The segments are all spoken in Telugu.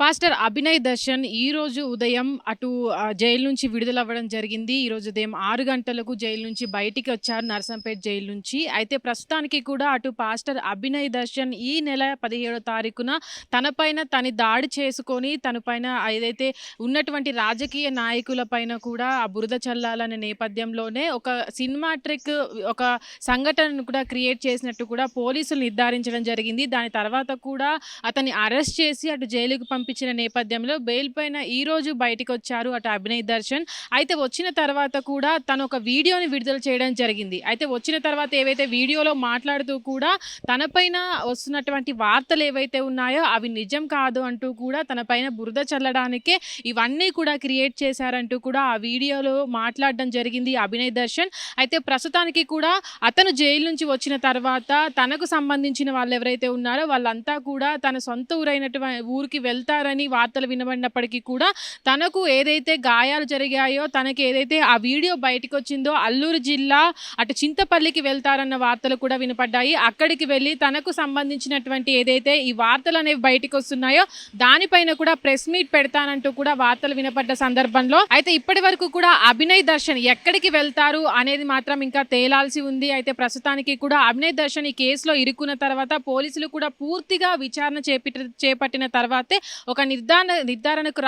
పాస్టర్ అభినయ్ దర్శన్ ఈరోజు ఉదయం అటు జైలు నుంచి విడుదలవ్వడం జరిగింది. ఈరోజు ఉదయం 6 గంటలకు జైలు నుంచి బయటికి వచ్చారు నర్సంపేట్ జైలు నుంచి. అయితే ప్రస్తుతానికి కూడా అటు పాస్టర్ అభినయ్ దర్శన్ ఈ నెల 17వ తారీఖున తనపైన దాడి చేసుకొని తన పైన ఏదైతే ఉన్నటువంటి రాజకీయ నాయకుల పైన కూడా ఆ బురద చల్లాలనే నేపథ్యంలోనే ఒక సినిమాట్రిక్ ఒక సంఘటనను కూడా క్రియేట్ చేసినట్టు కూడా పోలీసులు నిర్ధారించడం జరిగింది. దాని తర్వాత కూడా అతన్ని అరెస్ట్ చేసి అటు జైలుకు పంపించిన నేపథ్యంలో బెయిల్ పైన ఈ రోజు బయటికి వచ్చారు అటు అభినయ్ దర్శన్. అయితే వచ్చిన తర్వాత కూడా తను ఒక వీడియోని విడుదల చేయడం జరిగింది. అయితే వచ్చిన తర్వాత ఏవైతే వీడియోలో మాట్లాడుతూ కూడా తన పైన వస్తున్నటువంటి వార్తలు ఏవైతే ఉన్నాయో అవి నిజం కాదు అంటూ కూడా తన పైన బురద చల్లడానికే ఇవన్నీ కూడా క్రియేట్ చేశారంటూ కూడా ఆ వీడియోలో మాట్లాడడం జరిగింది అభినయ్ దర్శన్. అయితే ప్రస్తుతానికి కూడా అతను జైలు నుంచి వచ్చిన తర్వాత తనకు సంబంధించిన వాళ్ళు ఎవరైతే ఉన్నారో వాళ్ళంతా కూడా తన సొంత ఊరైనటువంటి ఊరికి వెళ్తారని వార్తలు వినబడినప్పటికీ కూడా తనకు ఏదైతే గాయాలు జరిగాయో తనకి ఏదైతే ఆ వీడియో బయటకు వచ్చిందో అల్లూరు జిల్లా అటు చింతపల్లికి వెళ్తారన్న వార్తలు కూడా వినపడ్డాయి. అక్కడికి వెళ్ళి తనకు సంబంధించినటువంటి ఏదైతే ఈ వార్తలు అనేవి బయటకు వస్తున్నాయో దానిపైన కూడా ప్రెస్ మీట్ పెడతానంటూ కూడా వార్తలు వినపడ్డ సందర్భంలో అయితే ఇప్పటి వరకు కూడా అభినయ్ దర్శన్ ఎక్కడికి వెళ్తారు అనేది మాత్రం ఇంకా తేలాల్సి ఉంది. అయితే ప్రస్తుతానికి కూడా అభినయ్ దర్శన్ ఈ కేసులో ఇరుక్కున్న తర్వాత పోలీసులు కూడా పూర్తిగా విచారణ చేపట్టిన తర్వాతే ఒక నిర్ధారణకు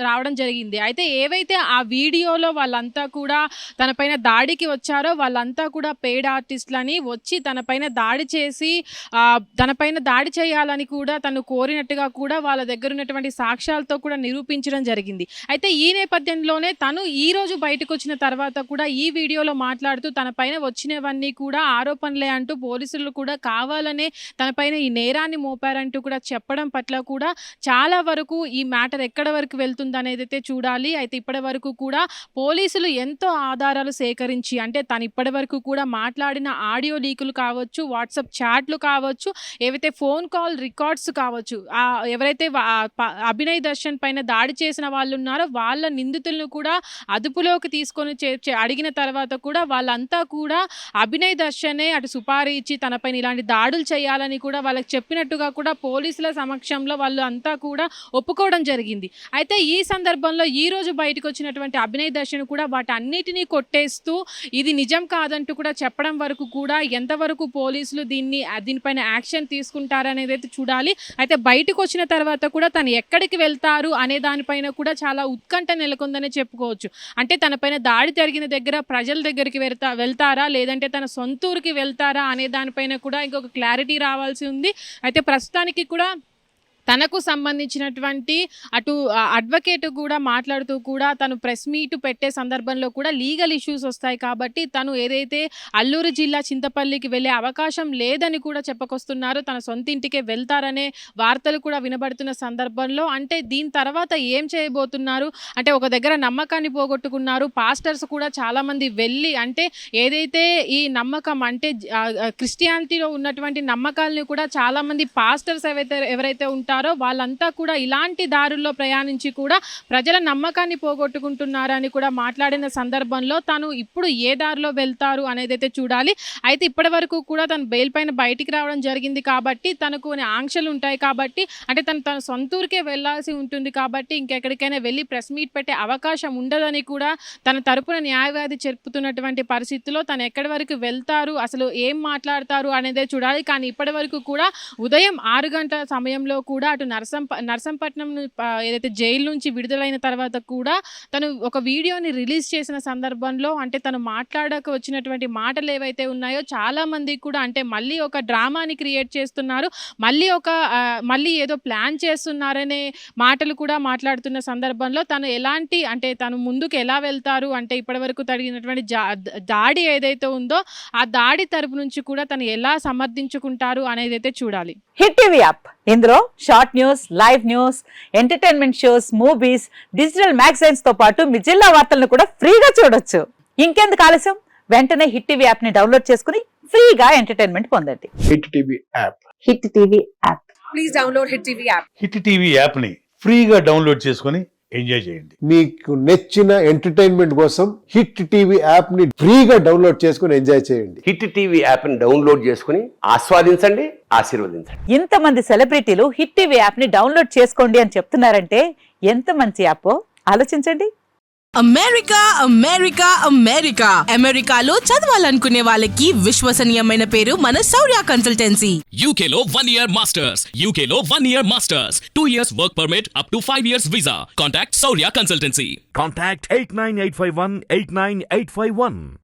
రావడం జరిగింది. అయితే ఏవైతే ఆ వీడియోలో వాళ్ళంతా కూడా తనపైన దాడికి వచ్చారో వాళ్ళంతా కూడా పెయిడ్ ఆర్టిస్టులని వచ్చి తనపైన దాడి చేసి తనపైన దాడి చేయాలని కూడా తను కోరినట్టుగా కూడా వాళ్ళ దగ్గర ఉన్నటువంటి సాక్ష్యాలతో కూడా నిరూపించడం జరిగింది. అయితే ఈ నేపథ్యంలోనే తను ఈ రోజు బయటకు వచ్చిన తర్వాత కూడా ఈ వీడియోలో మాట్లాడుతూ తనపైన వచ్చినవన్నీ కూడా ఆరోపణలే అంటూ పోలీసులు కూడా కావాలనే తనపైన ఈ నేరాన్ని మోపారంటూ కూడా చెప్పడం పట్ల కూడా చాలా వరకు ఈ మ్యాటర్ ఎక్కడ వరకు వెళ్తుంది అనేది అయితే చూడాలి. అయితే ఇప్పటి వరకు కూడా పోలీసులు ఎంతో ఆధారాలు సేకరించి అంటే తను ఇప్పటి వరకు కూడా మాట్లాడిన ఆడియో లీకులు కావచ్చు, వాట్సాప్ చాట్లు కావచ్చు, ఏవైతే ఫోన్ కాల్ రికార్డ్స్ కావచ్చు, ఎవరైతే అభినయ్ దర్శన్ పైన దాడి చేసిన వాళ్ళు ఉన్నారో వాళ్ళ నిందితులను కూడా అదుపులోకి తీసుకొని అడిగిన తర్వాత కూడా వాళ్ళంతా కూడా అభినయ్ దర్శనే అటు సుపారీ ఇచ్చి తనపైన ఇలాంటి దాడులు చేయాలని కూడా వాళ్ళకి చెప్పినట్టుగా కూడా పోలీసుల సమక్షంలో వాళ్ళు అంతా కూడా ఒప్పుకోవడం జరిగింది. అయితే ఈ సందర్భంలో ఈ రోజు బయటకు వచ్చినటువంటి అభినయ్ దర్శన్ కూడా వాటన్నిటినీ కొట్టేస్తూ ఇది నిజం కాదంటూ కూడా చెప్పడం వరకు కూడా ఎంతవరకు పోలీసులు దీనిపైన యాక్షన్ తీసుకుంటారనేది అయితే చూడాలి. అయితే బయటకు వచ్చిన తర్వాత కూడా తను ఎక్కడికి వెళ్తారు అనే దానిపైన కూడా చాలా ఉత్కంఠ నెలకొందనే చెప్పుకోవచ్చు. అంటే తనపైన దాడి జరిగిన దగ్గర ప్రజల దగ్గరికి వెళ్తారా లేదంటే తన సొంతూరుకి వెళ్తారా అనే దానిపైన కూడా ఇంకొక క్లారిటీ రావాల్సి ఉంది. అయితే ప్రస్తుతానికి కూడా తనకు సంబంధించినటువంటి అటు అడ్వకేట్ కూడా మాట్లాడుతూ కూడా తను ప్రెస్ మీట్ పెట్టే సందర్భంలో కూడా లీగల్ ఇష్యూస్ వస్తాయి కాబట్టి తను ఏదైతే అల్లూరు జిల్లా చింతపల్లికి వెళ్ళే అవకాశం లేదని కూడా చెప్పుకొస్తున్నారు. తన సొంత ఇంటికే వెళ్తారనే వార్తలు కూడా వినబడుతున్న సందర్భంలో అంటే దీని తర్వాత ఏం చేయబోతున్నారు అంటే ఒక దగ్గర నమ్మకాన్ని పోగొట్టుకున్నారు. పాస్టర్స్ కూడా చాలామంది వెళ్ళి అంటే ఏదైతే ఈ నమ్మకం అంటే క్రిస్టియానిటీలో ఉన్నటువంటి నమ్మకాలని కూడా చాలామంది పాస్టర్స్ ఎవరైతే ఉంటారో వాళ్ళంతా కూడా ఇలాంటి దారుల్లో ప్రయాణించి కూడా ప్రజల నమ్మకాన్ని పోగొట్టుకుంటున్నారని కూడా మాట్లాడిన సందర్భంలో తను ఇప్పుడు ఏ దారిలో వెళ్తారు అనేది అయితే చూడాలి. అయితే ఇప్పటి వరకు కూడా తను బెయిల్ పైన బయటికి రావడం జరిగింది కాబట్టి తనకు ఆంక్షలు ఉంటాయి కాబట్టి అంటే తన సొంతూరుకే వెళ్లాల్సి ఉంటుంది కాబట్టి ఇంకెక్కడికైనా వెళ్ళి ప్రెస్ మీట్ పెట్టే అవకాశం ఉండదని కూడా తన తరపున న్యాయవాది చెప్పుతున్నటువంటి పరిస్థితుల్లో తను ఎక్కడి వరకు వెళ్తారు అసలు ఏం మాట్లాడతారు అనేదే చూడాలి. కానీ ఇప్పటి వరకు కూడా ఉదయం 6 గంటల సమయంలో కూడా అటు నర్సంపట్నం ఏదైతే జైలు నుంచి విడుదలైన తర్వాత కూడా తను ఒక వీడియోని రిలీజ్ చేసిన సందర్భంలో అంటే తను మాట్లాడక వచ్చినటువంటి మాటలు ఏవైతే ఉన్నాయో చాలా మంది కూడా అంటే మళ్ళీ ఒక డ్రామాని క్రియేట్ చేస్తున్నారు, మళ్ళీ ఏదో ప్లాన్ చేస్తున్నారనే మాటలు కూడా మాట్లాడుతున్న సందర్భంలో తను ఎలాంటి అంటే తను ముందుకు ఎలా వెళ్తారు అంటే ఇప్పటివరకు తగినటువంటి దాడి ఏదైతే ఉందో ఆ దాడి తరపు నుంచి కూడా తను ఎలా సమర్థించుకుంటారు అనేది అయితే చూడాలి. హిట్ టీవీ యాప్ ఇందులో short news, live news, entertainment shows, movies, digital magazines తో పాటు మీ జిల్లా వార్తలను కూడా ఫ్రీగా చూడొచ్చు. ఇంకెందుకు ఆలస్యం, వెంటనే హిట్ టీవీ యాప్ ని డౌన్లోడ్ చేసుకుని ఫ్రీగా ఎంటర్టైన్మెంట్ పొందండి. Hit TV app. Hit TV app. Please download hit TV app. Hit TV app ని ఫ్రీగా డౌన్లోడ్ చేసుకుని ఎంజాయ్ చేయండి. మీకు నచ్చిన ఎంటర్టైన్మెంట్ కోసం హిట్ టీవీ యాప్ ని ఫ్రీగా డౌన్లోడ్ చేసుకుని ఎంజాయ్ చేయండి. హిట్ టీవీ యాప్ ని డౌన్లోడ్ చేసుకుని ఆస్వాదించండి, ఆశీర్వదించండి. ఇంతమంది సెలబ్రిటీలు హిట్ టీవీ యాప్ ని డౌన్లోడ్ చేసుకోండి అని చెప్తున్నారంటే ఎంత మంచి యాప్ ఆలోచించండి. అమెరికా అమెరికా అమెరికా అమెరికాలో చదవాలనుకునే వాళ్ళకి విశ్వసనీయమైన పేరు మన శౌర్య కన్సల్టెన్సీ. UK లో 1 year masters. UK లో 1 year masters. 2 years work permit up to 5 years visa. Contact Saurya Consultancy. Contact 89851 89851.